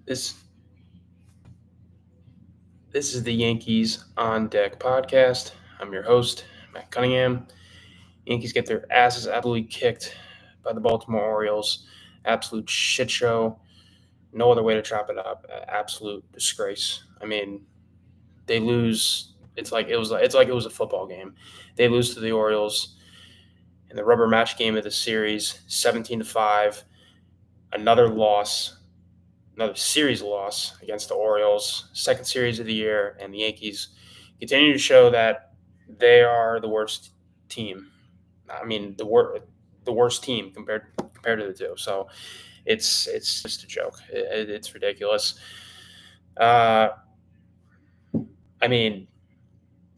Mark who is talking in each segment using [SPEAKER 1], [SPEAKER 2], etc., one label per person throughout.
[SPEAKER 1] This this is the Yankees on Deck podcast. I'm your host, Matt Cunningham. Yankees get their asses absolutely kicked by the Baltimore Orioles. Absolute shit show. No other way to chop it up. Absolute disgrace. I mean, they lose. It's like it was a football game. They lose to the Orioles in the rubber match game of the series, 17-5. Another loss, another series loss against the Orioles, second series of the year, and the Yankees continue to show that they are the worst team. I mean, the worst team compared to the two. So it's just a joke. It's ridiculous. Uh, I mean,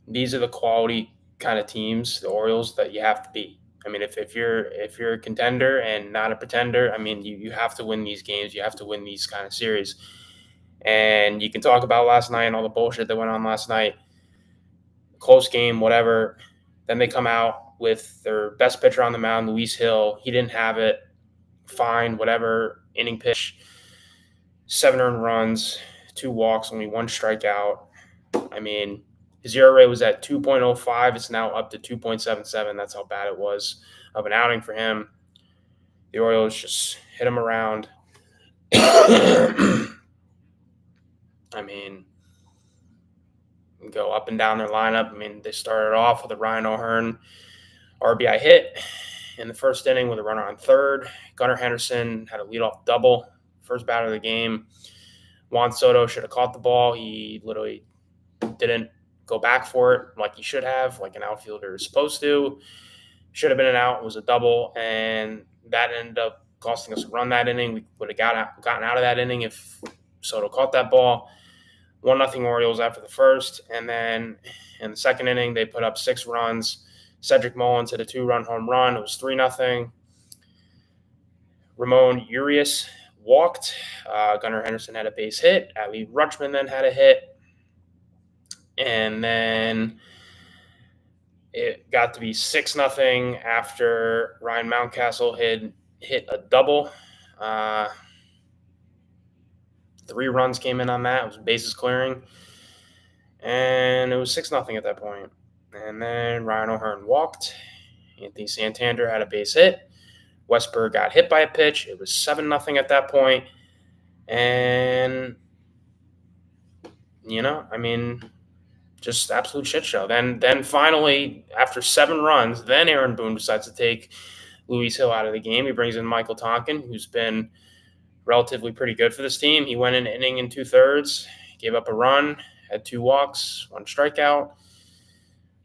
[SPEAKER 1] these are the quality kind of teams, the Orioles, that you have to beat. I mean, if you're a contender and not a pretender, I mean, you have to win these games. You have to win these kind of series. And you can talk about last night and all the bullshit that went on last night, close game, whatever. Then they come out with their best pitcher on the mound, Luis Hill. He didn't have it. Fine, whatever. Inning pitch, 7 earned runs, 2 walks, only 1 strikeout. I mean, his ERA was at 2.05. It's now up to 2.77. That's how bad it was of an outing for him. The Orioles just hit him around. I mean, go up and down their lineup. I mean, they started off with a Ryan O'Hearn RBI hit in the first inning with a runner on third. Gunnar Henderson had a leadoff double, first batter of the game. Juan Soto should have caught the ball. He literally didn't go back for it like he should have, like an outfielder is supposed to. Should have been an out. It was a double, and that ended up costing us a run that inning. We would have gotten out of that inning if Soto caught that ball. 1-0 Orioles after the first, and then in the second inning, they put up 6 runs. Cedric Mullins hit a 2-run home run. It was 3-0. Ramon Urias walked. Gunnar Henderson had a base hit. Adley Rutschman then had a hit. And then it got to be 6-0 after Ryan Mountcastle had hit a double. 3 runs came in on that. It was bases clearing. And it was 6-0 at that point. And then Ryan O'Hearn walked. Anthony Santander had a base hit. Westberg got hit by a pitch. It was 7-0 at that point. And, I mean, just absolute shit show. Then finally, after 7 runs, then Aaron Boone decides to take Luis Hill out of the game. He brings in Michael Tonkin, who's been relatively pretty good for this team. He went an inning and 2/3, gave up a run, had 2 walks, 1 strikeout.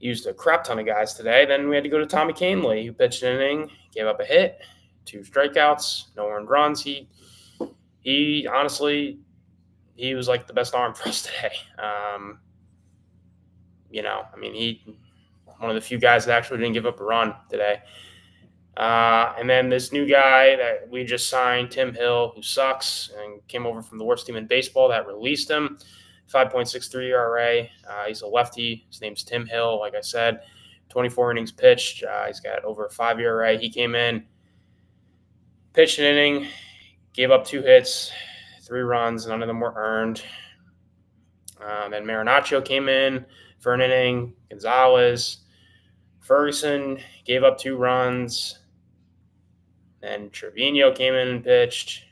[SPEAKER 1] Used a crap ton of guys today. Then we had to go to Tommy Canley, who pitched an inning, gave up a hit, 2 strikeouts, no earned runs. He honestly, he was like the best arm for us today. He one of the few guys that actually didn't give up a run today. And then this new guy that we just signed, Tim Hill, who sucks and came over from the worst team in baseball that released him. 5.63 ERA. He's a lefty. His name's Tim Hill. Like I said, 24 innings pitched. He's got over a 5 ERA. He came in, pitched an inning, gave up 2 hits, 3 runs. None of them were earned. Then Marinaccio came in for an inning. Gonzalez. Ferguson gave up 2 runs. Then Trevino came in and pitched.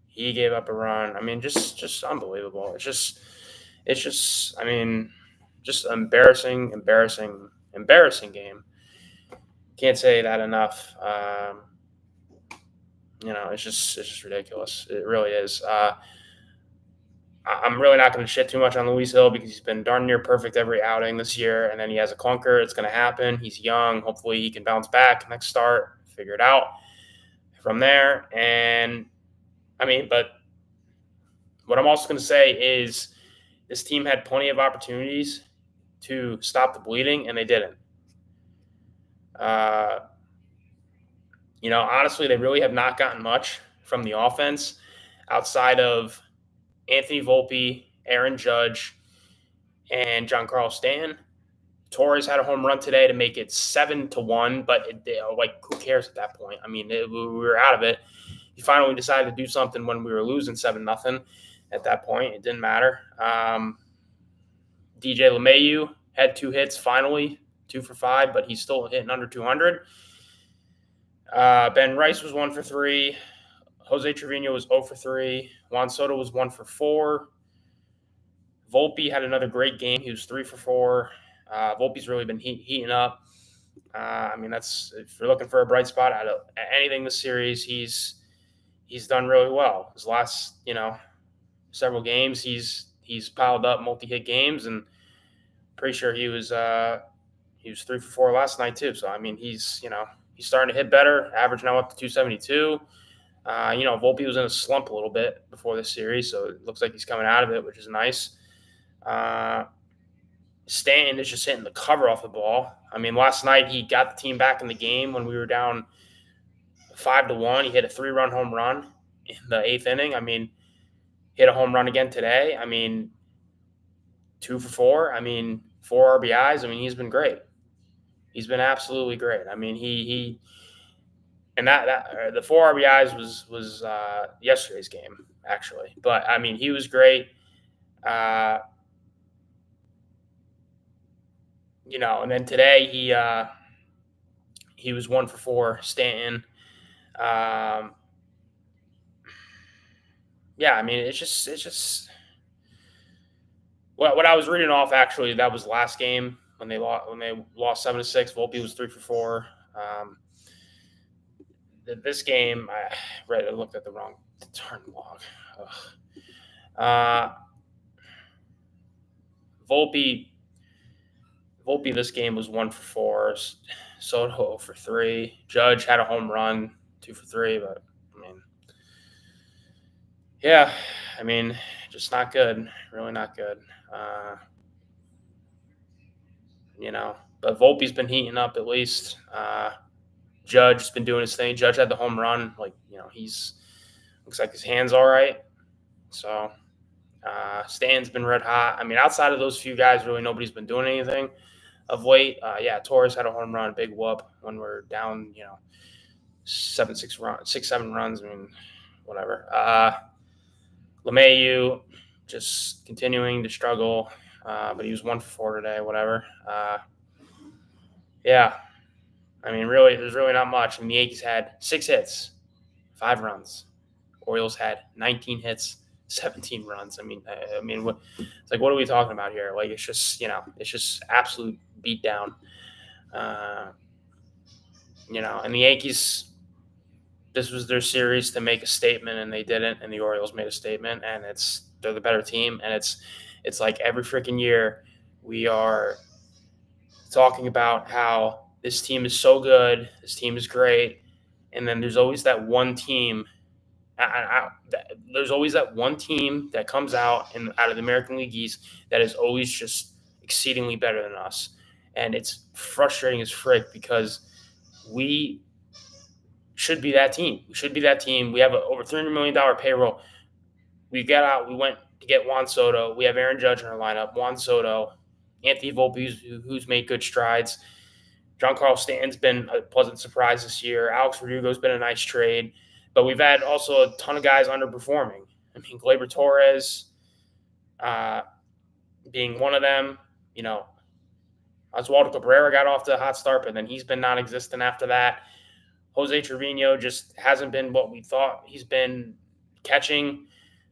[SPEAKER 1] He gave up a run. I mean, just unbelievable. It's just just embarrassing game. Can't say that enough. It's just ridiculous. It really is. I'm really not going to shit too much on Luis Hill because he's been darn near perfect every outing this year, and then he has a clunker. It's going to happen. He's young. Hopefully he can bounce back next start, figure it out from there. And, but what I'm also going to say is this team had plenty of opportunities to stop the bleeding, and they didn't. Honestly, they really have not gotten much from the offense outside of Anthony Volpe, Aaron Judge, and Giancarlo Stanton. Torres had a home run today to make it 7-1, but who cares at that point? I mean, we were out of it. He finally decided to do something when we were losing 7-0. at that point. It didn't matter. DJ LeMahieu had 2 hits finally, 2 for 5, but he's still hitting under 200. Ben Rice was 1 for 3. Jose Trevino was 0 for 3. Juan Soto was 1 for 4. Volpe had another great game. He was 3 for 4. Volpe's really been heating up. I mean, that's if you're looking for a bright spot out of anything this series, he's done really well. His last, several games, he's piled up multi-hit games, and pretty sure he was 3 for 4 last night too. So I mean, he's starting to hit better. Average now up to 272. Volpe was in a slump a little bit before this series, so it looks like he's coming out of it, which is nice. Stanton is just hitting the cover off the ball. I mean, last night he got the team back in the game when we were down 5-1. He hit a 3-run home run in the 8th inning. I mean, hit a home run again today. I mean, 2 for 4. I mean, 4 RBIs. I mean, he's been great. He's been absolutely great. I mean, he and that the 4 RBIs was yesterday's game actually. But I mean, he was great. And then today he was 1 for 4. Stanton. Yeah, I mean, it's just what I was reading off. Actually, that was last game when they lost 7-6. Volpe was 3 for 4. This game, I looked at the wrong turn log. Volpe this game was 1 for 4. Soto 0 for 3. Judge had a home run, 2 for 3, but I mean, just not good. Really not good. But Volpe's been heating up at least. Judge has been doing his thing. Judge had the home run. He's looks like his hand's all right. So Stan's been red hot. I mean, outside of those few guys, really nobody's been doing anything of late. Torres had a home run, big whoop when we're down, 7 runs. I mean, whatever. LeMahieu just continuing to struggle, but he was 1 for 4 today, whatever. I mean, really, there's really not much. I mean, the Yankees had 6 hits, 5 runs. Orioles had 19 hits, 17 runs. I mean, it's like, what are we talking about here? Like, it's just absolute beatdown. And the Yankees, this was their series to make a statement, and they didn't. And the Orioles made a statement, and they're the better team. And it's like every freaking year we are talking about how this team is so good, this team is great, and then there's always that one team. There's always that one team that comes out of the American League East that is always just exceedingly better than us, and it's frustrating as frick because we should be that team. We should be that team. We have over $300 million payroll. We went to get Juan Soto. We have Aaron Judge in our lineup. Juan Soto, Anthony Volpe, who's made good strides. Giancarlo Stanton's been a pleasant surprise this year. Alex Verdugo's been a nice trade. But we've had also a ton of guys underperforming. I mean, Gleyber Torres being one of them. Oswaldo Cabrera got off to a hot start, but then he's been non-existent after that. Jose Trevino just hasn't been what we thought he's been catching.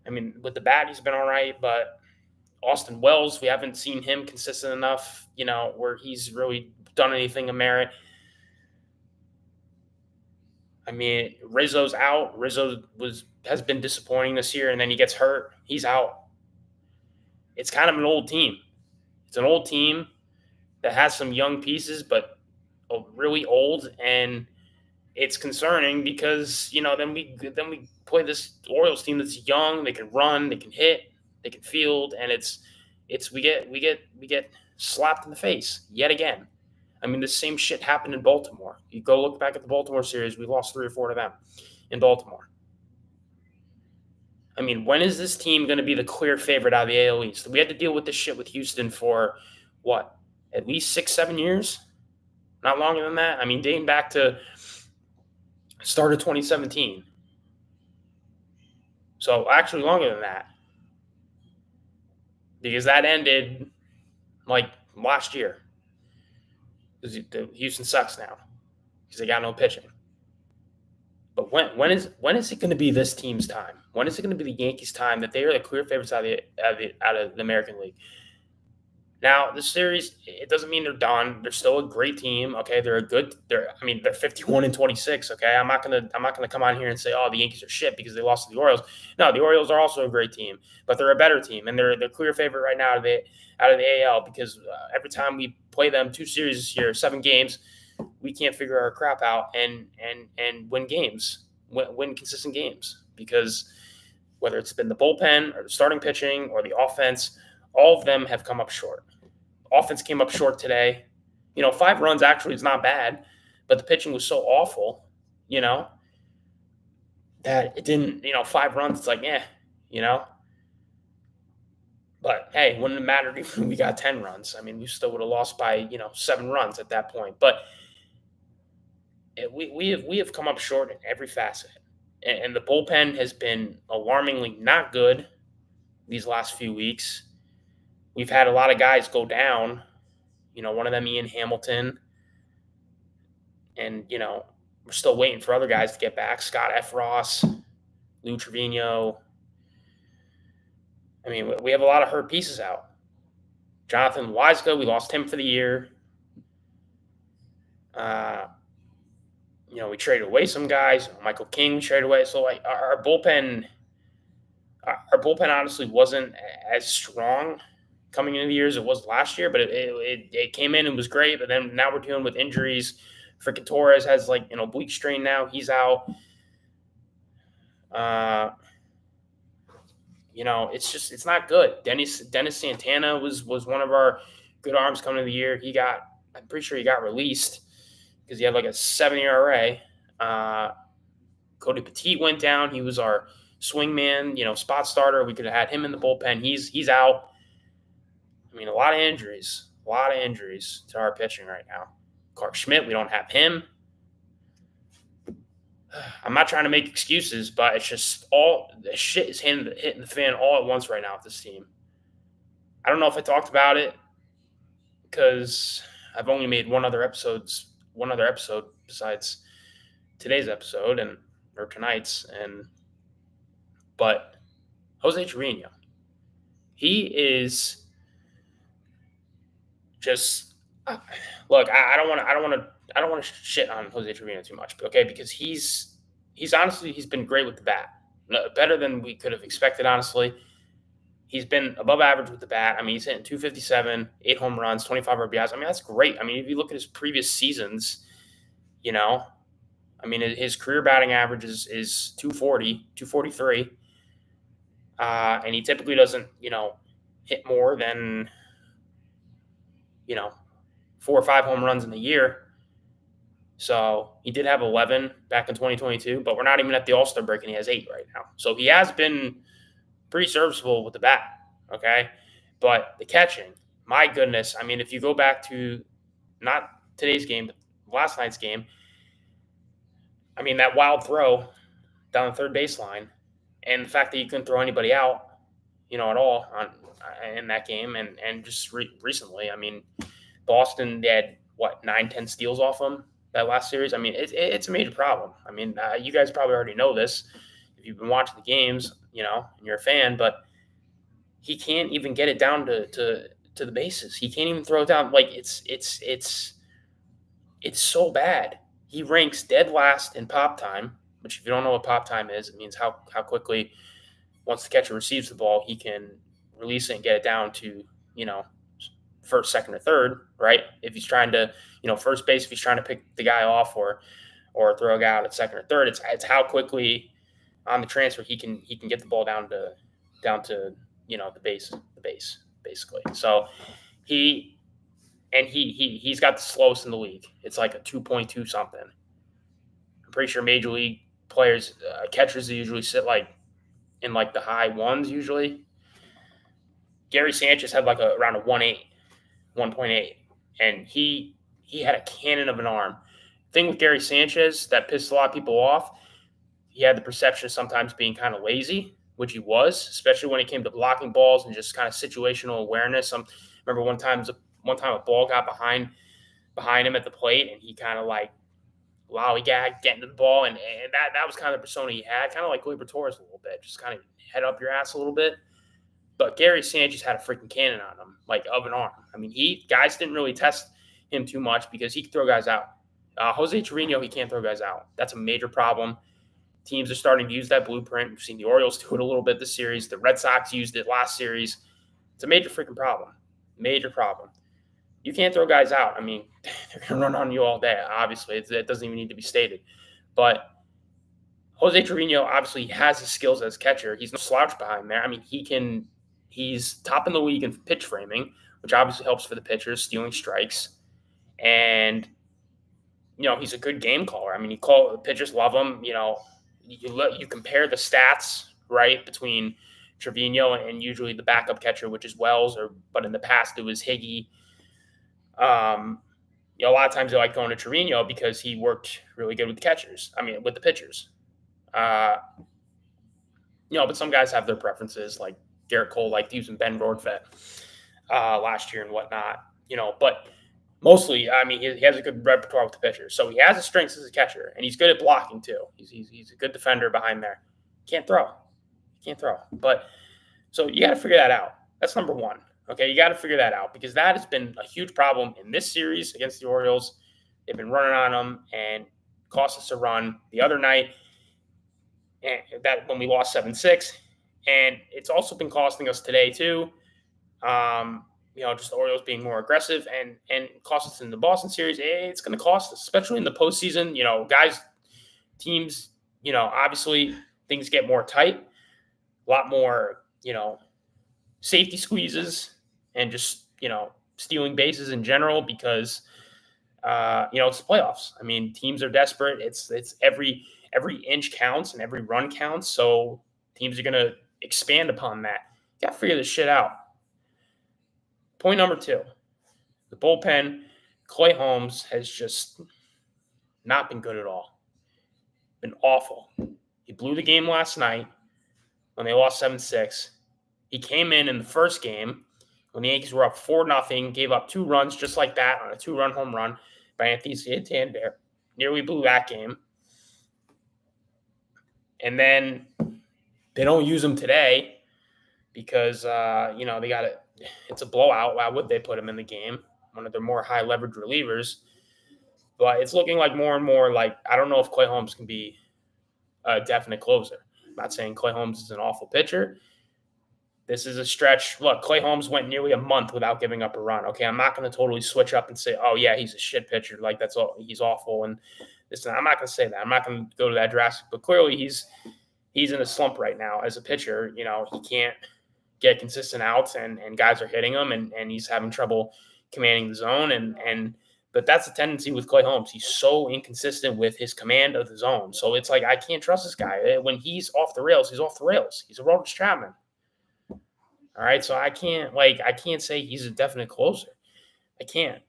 [SPEAKER 1] I mean, with the bat, he's been all right, but Austin Wells, we haven't seen him consistent enough, where he's really done anything of merit. I mean, Rizzo's out. Rizzo has been disappointing this year, and then he gets hurt. He's out. It's kind of an old team. It's an old team that has some young pieces, but really old, and it's concerning because then we play this Orioles team that's young. They can run, they can hit, they can field, and we get slapped in the face yet again. I mean, the same shit happened in Baltimore. You go look back at the Baltimore series, we lost 3 or 4 to them in Baltimore. I mean, when is this team going to be the clear favorite out of the AL East? We had to deal with this shit with Houston for, what, at least 6-7 years? Not longer than that? I mean, dating back to start of 2017. So, actually longer than that. because that ended like last year. Because Houston sucks now because they got no pitching. But when is it going to be this team's time? When is it going to be the Yankees' time that they are the clear favorites out of the American League? Now, the series, it doesn't mean they're done. They're still a great team. Okay, they're 51-26. Okay, I'm not gonna come on here and say, oh, the Yankees are shit because they lost to the Orioles. No, the Orioles are also a great team, but they're a better team, and they're the clear favorite right now out of the AL because every time we play them 2 series this year, 7 games, we can't figure our crap out and win games, win consistent games because whether it's been the bullpen or the starting pitching or the offense, all of them have come up short. Offense came up short today. 5 runs actually is not bad, but the pitching was so awful, you know, that it didn't, 5 runs, it's like, you know. But hey, wouldn't have mattered if we got 10 runs. I mean, we still would have lost by, 7 runs at that point. But we have come up short in every facet. And the bullpen has been alarmingly not good these last few weeks. We've had a lot of guys go down. One of them, Ian Hamilton. And, we're still waiting for other guys to get back. Scott F. Ross, Lou Trevino. I mean, we have a lot of hurt pieces out. Jonathan Weiska, we lost him for the year. We traded away some guys. Michael King, we traded away. So, like, our bullpen honestly wasn't as strong coming into the year as it was last year, but it came in and was great. But then now we're dealing with injuries. Freaking Torres has bleak strain now. He's out. It's not good. Dennis Santana was one of our good arms coming into the year. I'm pretty sure he got released because he had like a 7 ERA. Cody Petit went down. He was our swingman, spot starter. We could have had him in the bullpen. He's out. I mean, a lot of injuries to our pitching right now. Clark Schmidt, we don't have him. I'm not trying to make excuses, but it's just all the shit is hitting the fan all at once right now with this team. I don't know if I talked about it because I've only made one other episode besides today's episode or tonight's, but Jose Trevino, he is just look. I don't want to shit on Jose Trevino too much, okay? Because he's been great with the bat, better than we could have expected. Honestly, he's been above average with the bat. I mean, he's hitting 257, 8 home runs, 25 RBIs. I mean, that's great. I mean, if you look at his previous seasons, his career batting average is 240, 243, and he typically doesn't, hit more than 4 or 5 home runs in the year. So he did have 11 back in 2022, but we're not even at the All-Star break, and he has 8 right now. So he has been pretty serviceable with the bat, okay? But the catching, my goodness. I mean, if you go back to not today's game, but last night's game, I mean, that wild throw down the third baseline and the fact that you couldn't throw anybody out, at all in that game and just recently, I mean, Boston, they had, 9, 10 steals off them that last series. I mean, it's a major problem. I mean, you guys probably already know this if you've been watching the games, and you're a fan, but he can't even get it down to the bases. He can't even throw it down. Like, it's so bad. He ranks dead last in pop time, which if you don't know what pop time is, it means how quickly, once the catcher receives the ball, he can release it and get it down to, first, second, or third, right? If he's trying to, first base, if he's trying to pick the guy off or throw a guy out at second or third, it's how quickly on the transfer he can get the ball down to the base basically. So he's got the slowest in the league. It's like a 2.2 something. I'm pretty sure major league players, catchers usually sit like in like the high ones usually. Gary Sanchez had like around a 1.8, and he had a cannon of an arm. Thing with Gary Sanchez that pissed a lot of people off, he had the perception of sometimes being kind of lazy, which he was, especially when it came to blocking balls and just kind of situational awareness. Remember one time a ball got behind him at the plate, and he kind of like lollygag getting to the ball, and that was kind of the persona he had, kind of like Gleyber Torres a little bit, just kind of head up your ass a little bit. But Gary Sanchez had a freaking cannon on him, like of an arm. I mean, guys didn't really test him too much because he could throw guys out. Jose Trevino, he can't throw guys out. That's a major problem. Teams are starting to use that blueprint. We've seen the Orioles do it a little bit this series. The Red Sox used it last series. It's a major freaking problem. Major problem. You can't throw guys out. I mean, they're going to run on you all day. Obviously, it doesn't even need to be stated. But Jose Trevino obviously has his skills as catcher. He's no slouch behind there. I mean, he's top in the league in pitch framing, which obviously helps for the pitchers, stealing strikes. And, he's a good game caller. I mean, the pitchers love him. You compare the stats, right, between Trevino and usually the backup catcher, which is Wells, but in the past it was Higgy. A lot of times they like going to Trevino because he worked really good with the catchers. I mean, with the pitchers. But some guys have their preferences, like Garrett Cole liked using Ben Rortvedt last year and whatnot. But mostly, I mean, he has a good repertoire with the pitchers. So he has his strengths as a catcher, and he's good at blocking too. He's a good defender behind there. Can't throw. But so you got to figure that out. That's number one. Okay, you got to figure that out because that has been a huge problem in this series against the Orioles. They've been running on them and cost us a run the other night, and that when we lost 7-6. And it's also been costing us today too. Just the Orioles being more aggressive and cost us in the Boston series. It's going to cost us, especially in the postseason. Teams, obviously things get more tight, a lot more, safety squeezes and just, stealing bases in general because, it's the playoffs. I mean, teams are desperate. It's every inch counts and every run counts. So teams are going to expand upon that. You got to figure this shit out. Point number 2, the bullpen. Clay Holmes has just not been good at all. Been awful. He blew the game last night when they lost 7-6. He came in the first game when the Yankees were up 4-0, gave up 2 runs just like that on a 2-run home run by Anthony Santander. Nearly blew that game. And then they don't use him today because, they got it. It's a blowout. Why would they put him in the game? One of their more high leverage relievers. But it's looking like more and more like I don't know if Clay Holmes can be a definite closer. I'm not saying Clay Holmes is an awful pitcher. This is a stretch. Look, Clay Holmes went nearly a month without giving up a run. Okay, I'm not going to totally switch up and say, oh, yeah, he's a shit pitcher. Like, that's all. He's awful. And this, I'm not going to say that. I'm not going to go to that drastic. But clearly he's in a slump right now as a pitcher. He can't get consistent outs, and guys are hitting him, and he's having trouble commanding the zone. But that's a tendency with Clay Holmes. He's so inconsistent with his command of the zone. So it's like I can't trust this guy. When he's off the rails, he's off the rails. He's a Roldis Chapman. All right, so I can't say he's a definite closer. I can't.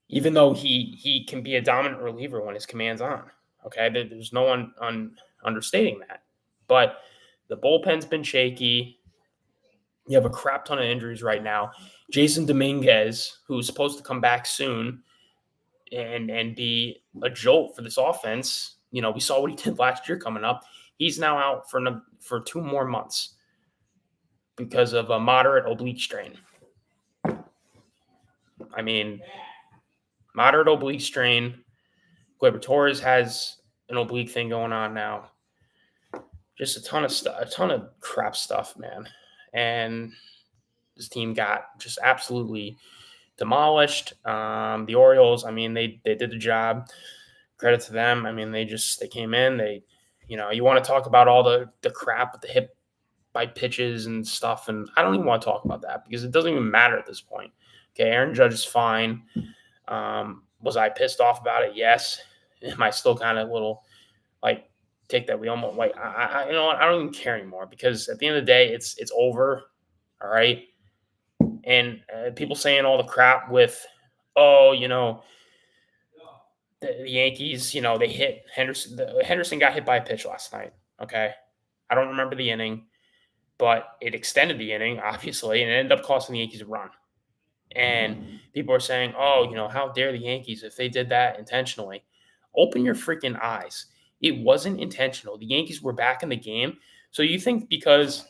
[SPEAKER 1] Even though he can be a dominant reliever when his command's on. Okay, there's no one understating that. But the bullpen's been shaky. You have a crap ton of injuries right now. Jason Dominguez, who's supposed to come back soon and be a jolt for this offense. We saw what he did last year coming up. He's now out for 2 more months because of a moderate oblique strain. I mean, moderate oblique strain. Gleyber Torres has an oblique thing going on now. Just a ton of stuff, a ton of crap stuff, man. And this team got just absolutely demolished. The Orioles, I mean, they did the job. Credit to them. I mean, they came in. You want to talk about all the crap with the hip by pitches and stuff, and I don't even want to talk about that because it doesn't even matter at this point. Okay, Aaron Judge is fine. Was I pissed off about it? Yes. Am I still kind of a little take that we almost I you know what? I don't even care anymore because at the end of the day, it's over. All right. And people saying all the crap with, the Yankees, they hit Henderson. Henderson got hit by a pitch last night. Okay. I don't remember the inning. but it extended the inning, obviously, and it ended up costing the Yankees a run. And people are saying, oh, how dare the Yankees if they did that intentionally? Open your freaking eyes. It wasn't intentional. The Yankees were back in the game. So you think because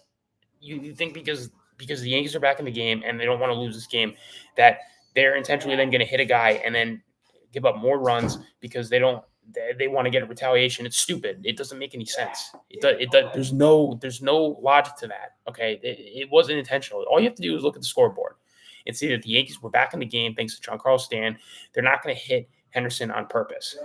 [SPEAKER 1] the Yankees are back in the game and they don't want to lose this game, that they're intentionally then going to hit a guy and then give up more runs because they want to get a retaliation. It's stupid. It doesn't make any sense. There's no logic to that. Okay, it wasn't intentional. All you have to do is look at the scoreboard and see that the Yankees were back in the game thanks to Giancarlo Stanton. They're not going to hit Henderson on purpose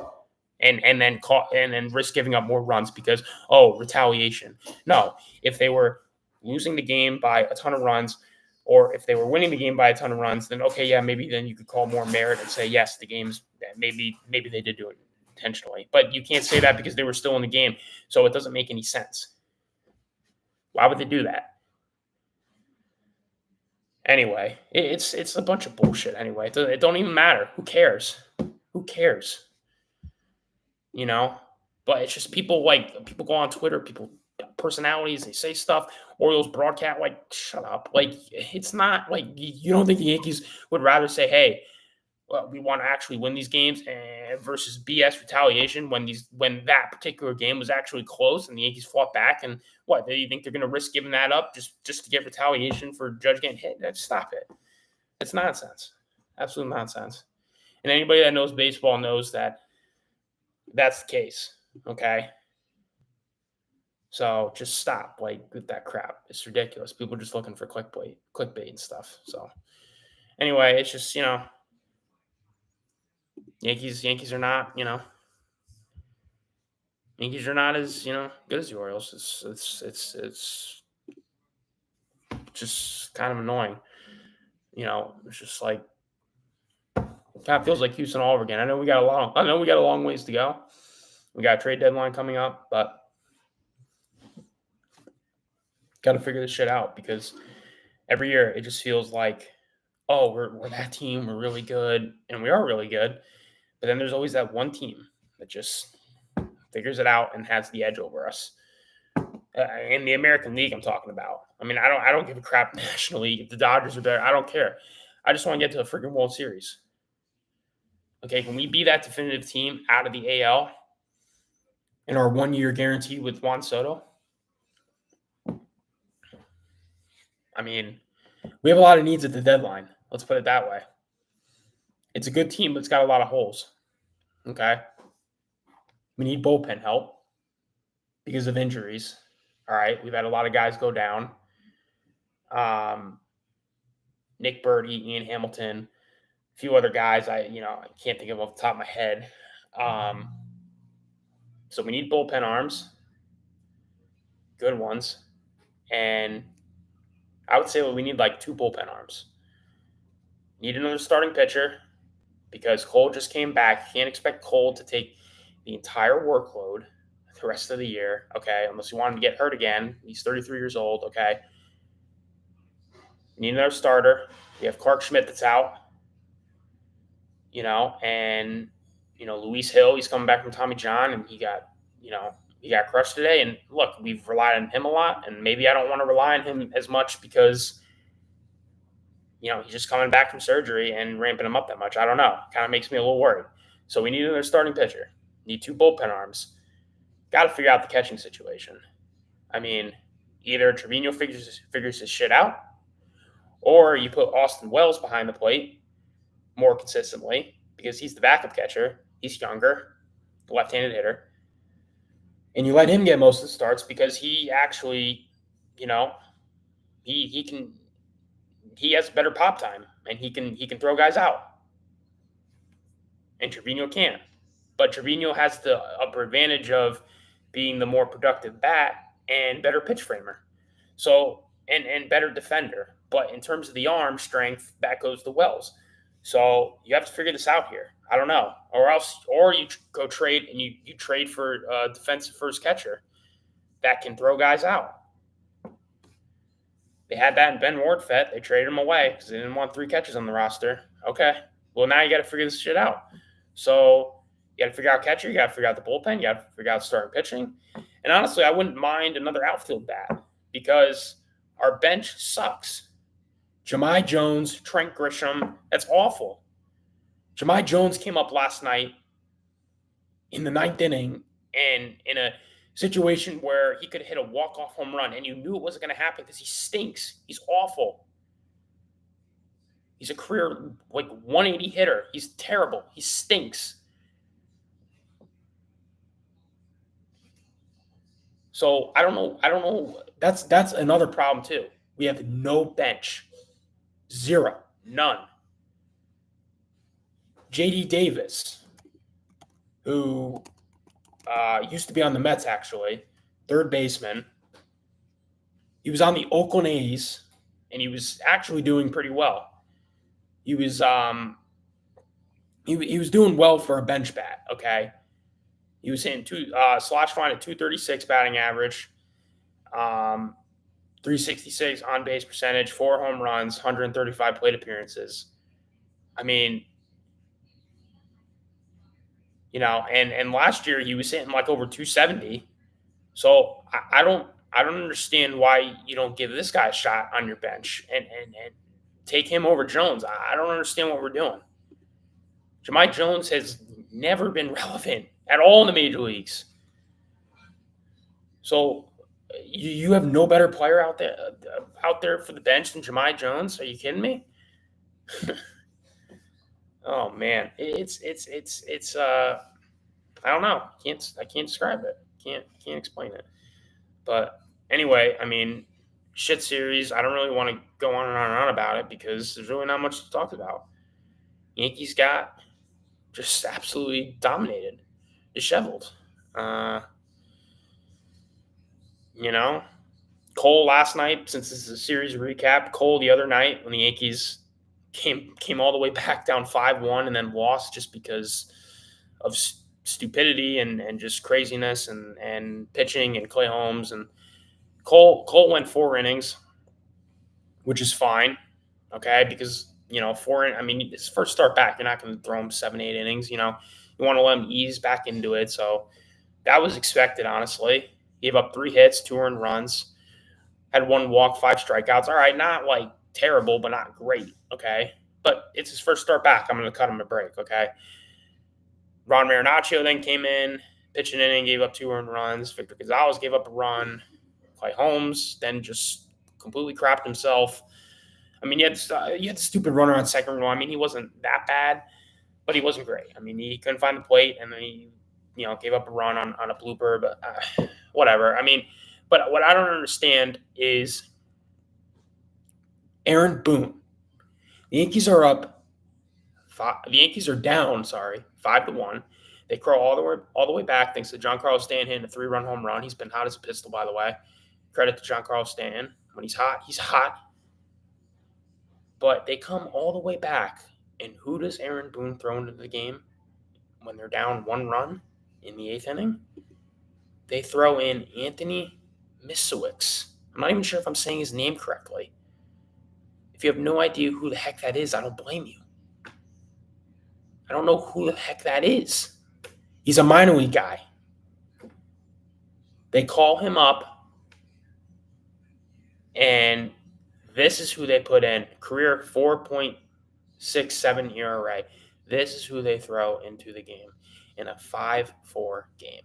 [SPEAKER 1] and then risk giving up more runs because retaliation. No, if they were losing the game by a ton of runs, or if they were winning the game by a ton of runs, then okay, yeah, maybe then you could call more merit and say yes, the game's maybe they did do it intentionally, but you can't say that because they were still in the game, so it doesn't make any sense. Why would they do that? Anyway, it's a bunch of bullshit. Anyway, it don't even matter. Who cares? Who cares? But it's just people go on Twitter, people personalities, they say stuff. Orioles broadcast, shut up. It's not like you don't think the Yankees would rather say, hey, well, we want to actually win these games versus BS retaliation when that particular game was actually close and the Yankees fought back. And what, do you think they're going to risk giving that up just to get retaliation for Judge getting hit? Stop it. It's nonsense. Absolute nonsense. And anybody that knows baseball knows that that's the case. Okay. So just stop with that crap. It's ridiculous. People are just looking for clickbait and stuff. So anyway, it's just, Yankees are not, Yankees are not as, good as the Orioles. It's just kind of annoying. It's just kind of feels like Houston all over again. I know we got a long ways to go. We got a trade deadline coming up, but got to figure this shit out because every year it just feels like, oh, we're that team, we're really good, and we are really good. But then there's always that one team that just figures it out and has the edge over us. In the American League, I'm talking about. I mean, I don't give a crap National League. If the Dodgers are there, I don't care. I just want to get to a freaking World Series. Okay, can we be that definitive team out of the AL in our 1 year guarantee with Juan Soto? I mean, we have a lot of needs at the deadline. Let's put it that way. It's a good team, but it's got a lot of holes. Okay? We need bullpen help because of injuries. All right? We've had a lot of guys go down. Nick Birdie, Ian Hamilton, a few other guys I can't think of off the top of my head. So we need bullpen arms, good ones. And I would say we need 2 bullpen arms. Need another starting pitcher because Cole just came back. You can't expect Cole to take the entire workload the rest of the year, okay, unless you want him to get hurt again. He's 33 years old, okay. We need another starter. We have Clark Schmidt that's out, and, Luis Hill, he's coming back from Tommy John, and he got crushed today. And look, we've relied on him a lot, and maybe I don't want to rely on him as much because, he's just coming back from surgery and ramping him up that much. I don't know. Kind of makes me a little worried. So we need another starting pitcher. Need 2 bullpen arms. Got to figure out the catching situation. I mean, either Trevino figures his shit out, or you put Austin Wells behind the plate more consistently because he's the backup catcher. He's younger, left-handed hitter. And you let him get most of the starts because he actually, he has better pop time and he can throw guys out. And Trevino can't. But Trevino has the upper advantage of being the more productive bat and better pitch framer. So and better defender. But in terms of the arm strength, that goes to Wells. So you have to figure this out here. I don't know. Or you go trade and you trade for a defensive first catcher that can throw guys out. They had that in Ben Wardfett. They traded him away because they didn't want 3 catchers on the roster. Okay. Well, now you got to figure this shit out. So you got to figure out catcher. You got to figure out the bullpen. You got to figure out starting pitching. And honestly, I wouldn't mind another outfield bat because Our bench sucks. Jahmai Jones, Trent Grisham, that's awful. Jahmai Jones came up last night in the ninth inning and in a situation where he could hit a walk-off home run, and you knew it wasn't going to happen because he stinks. He's awful. He's a career 180 hitter. He's terrible. He stinks. So I don't know. That's another problem too. We have no bench. Zero. None. JD Davis, who used to be on the Mets, actually, third baseman. He was on the Oakland A's, and he was actually doing pretty well. He was he was doing well for a bench bat. Okay, he was hitting slash line at 236 batting average, 366 on base percentage, 4 home runs, 135 plate appearances. I mean, and last year he was hitting like over 270. So I don't understand why you don't give this guy a shot on your bench and take him over Jones. I don't understand what we're doing. Jahmai Jones has never been relevant at all in the major leagues. So you have no better player out there for the bench than Jahmai Jones? Are you kidding me? Oh man, it's I don't know. I can't describe it. Can't explain it. But anyway, I mean, shit series. I don't really want to go on and on and on about it because there's really not much to talk about. Yankees got just absolutely dominated, disheveled. Cole last night, since this is a series recap, Cole the other night when the Yankees came all the way back down 5-1 and then lost just because of stupidity and just craziness and pitching and Clay Holmes and Cole went 4 innings, which is fine, okay, because his first start back, you're not going to throw him 7-8 innings. You want to let him ease back into it. So that was expected, honestly. Gave up 3 hits, 2 earned runs, had 1 walk, 5 strikeouts. All right, not like terrible, but not great, okay. But it's his first start back. I'm going to cut him a break, okay. Ron Marinaccio then came in, pitched an inning, gave up 2 earned runs. Victor Gonzalez gave up a run. Clay Holmes then just completely crapped himself. I mean, you had the stupid runner on second row. I mean, he wasn't that bad, but he wasn't great. I mean, he couldn't find the plate, and then he, gave up a run on a blooper, but whatever. I mean, but what I don't understand is Aaron Boone. The Yankees are down, 5-1. They crawl all the way back thanks to Giancarlo Stanton hitting a 3-run home run. He's been hot as a pistol, by the way. Credit to Giancarlo Stanton. When he's hot, he's hot. But they come all the way back, and who does Aaron Boone throw into the game when they're down 1 run in the 8th inning? They throw in Anthony Misowicz. I'm not even sure if I'm saying his name correctly. If you have no idea who the heck that is, I don't blame you. I don't know who the heck that is. He's a minor league guy. They call him up, and this is who they put in. Career 4.67 ERA. This is who they throw into the game in a 5-4 game.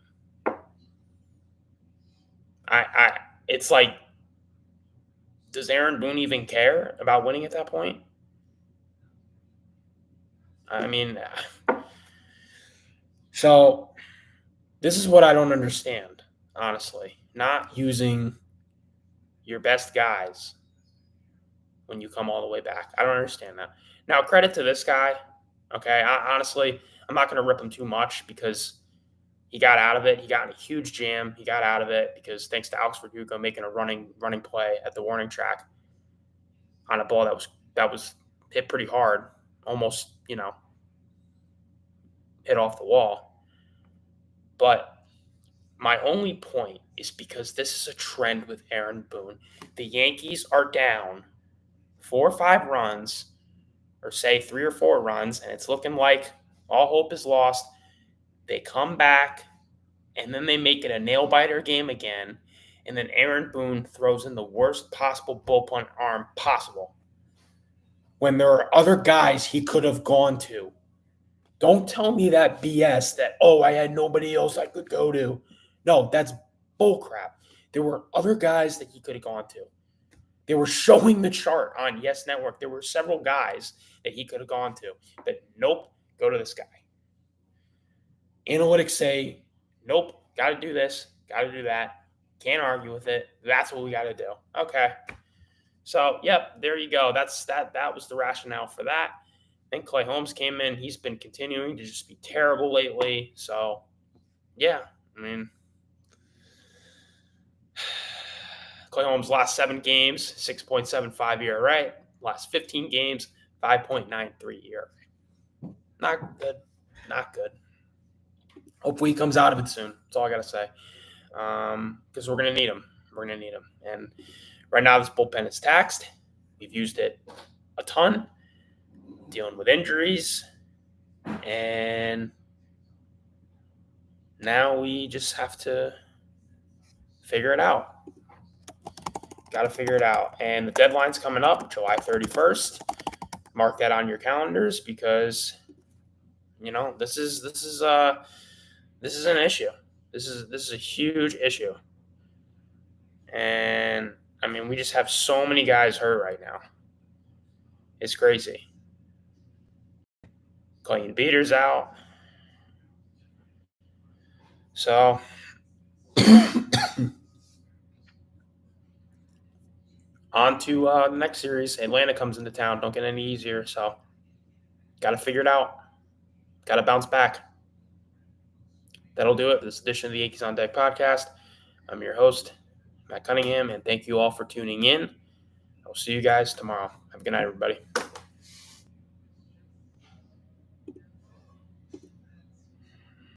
[SPEAKER 1] It's like, does Aaron Boone even care about winning at that point? I mean, so this is what I don't understand, honestly. Not using your best guys when you come all the way back. I don't understand that. Now, credit to this guy, okay? Honestly, I'm not going to rip him too much because he got out of it. He got in a huge jam. He got out of it because thanks to Alex Verdugo making a running play at the warning track on a ball that was hit pretty hard, almost, hit off the wall. But my only point is because this is a trend with Aaron Boone. The Yankees are down 4 or 5 runs, or say 3 or 4 runs, and it's looking like all hope is lost. They come back, and then they make it a nail-biter game again, and then Aaron Boone throws in the worst possible bullpen arm possible when there are other guys he could have gone to. Don't tell me that BS that, I had nobody else I could go to. No, that's bullcrap. There were other guys that he could have gone to. They were showing the chart on Yes Network. There were several guys that he could have gone to. But nope, go to this guy. Analytics say, nope, got to do this, got to do that. Can't argue with it. That's what we got to do. Okay. So, yep, there you go. That was the rationale for that. Then Clay Holmes came in. He's been continuing to just be terrible lately. So, yeah, I mean, Clay Holmes last 7 games, 6.75 ERA. Last 15 games, 5.93 ERA. Not good. Not good. Hopefully he comes out of it soon. That's all I got to say. Because we're going to need him. We're going to need him. And right now this bullpen is taxed. We've used it a ton, dealing with injuries. And now we just have to figure it out. Got to figure it out. And the deadline's coming up, July 31st. Mark that on your calendars because, this is an issue. This is a huge issue. And, I mean, we just have so many guys hurt right now. It's crazy. Clayton Beater's out. So, on to the next series. Atlanta comes into town. Don't get any easier. So, got to figure it out. Got to bounce back. That'll do it for this edition of the Yankees on Deck podcast. I'm your host, Matt Cunningham, and thank you all for tuning in. I'll see you guys tomorrow. Have a good night, everybody.